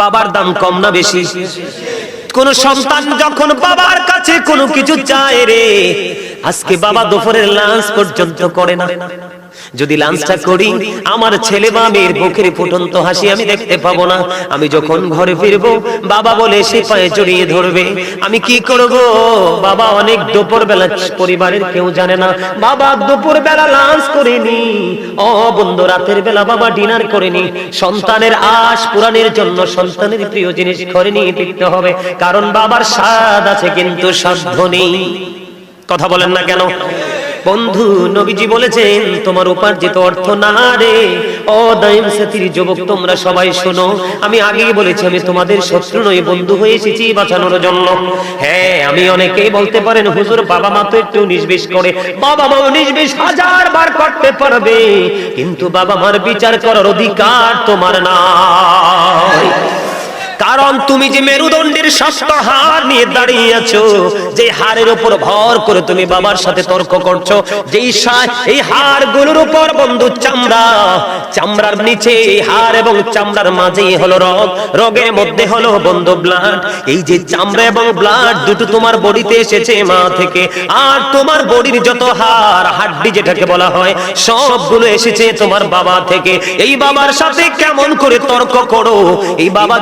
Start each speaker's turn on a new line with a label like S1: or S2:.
S1: বাবার দাম কম না বেশি? কোন সন্তান যখন বাবার কাছে কোনো কিছু চায় রে, আজকে বাবা দুপুরের লাঞ্চ পর্যন্ত করে না। যদি লাঞ্চটা করি, আমার ছেলে বা মেয়ের মুখের ফুটন্ত হাসি আমি দেখতে পাবো না। আমি যখন ঘরে ফিরবো, বাবা বলে সে পায়ে জড়িয়ে ধরবে। আমি কি করব? বাবা অনেক দুপুর বেলা, পরিবারের কেউ জানে না বাবা দুপুর বেলা লাঞ্চ করেনি। ও বন্ধু, রাতের বেলা বাবা ডিনার করেনি। সন্তানের আশ পূরণের জন্য সন্তানের প্রিয় জিনিস ঘরে নিয়ে ফিরতে হবে, কারণ বাবার স্বাদ আছে কিন্তু সাধ্য নেই। কথা বলেন না কেন? বন্ধু, নবীজি বলেছেন তোমার উপার্জিত অর্থ না রে। ও দাইম সাথীর যুবক, তোমরা সবাই শোনো, আমি আগেই বলেছি আমি তোমাদের শত্রু নই, বন্ধু হয়ে এসেছি বাঁচানোর জন্য। হ্যাঁ, আমি অনেকেই বলতে পারেন হুজুর বাবা মা তো একটু 19-20 করে। বাবা মা 19-20 হাজার বার করতে পারবে, কিন্তু বাবা মার বিচার করার অধিকার তোমার নাই। কারণ তুমি যে মেরুদণ্ডের শক্ত হাড় নিয়ে দাঁড়িয়ে আছো, যে হাড়ের উপর ভর করে তুমি বাবার সাথে তর্ক করছো, এই হাড়গুলোর উপর বন্ধু চামড়া, চামড়ার নিচে এই হাড় এবং চামড়ার মাঝেই হলো রগ, রগের মধ্যে হলো বন্ধু ব্লাড। এই যে চামড়া এবং ব্লাড দুটো তোমার বডিতে এসেছে মা থেকে, আর তোমার বডির যত হাড়, হাড্ডি যেটাকে বলা হয়, সবগুলো এসেছে তোমার বাবা থেকে। এই বাবার সাথে কেমন করে তর্ক করো? এই বাবা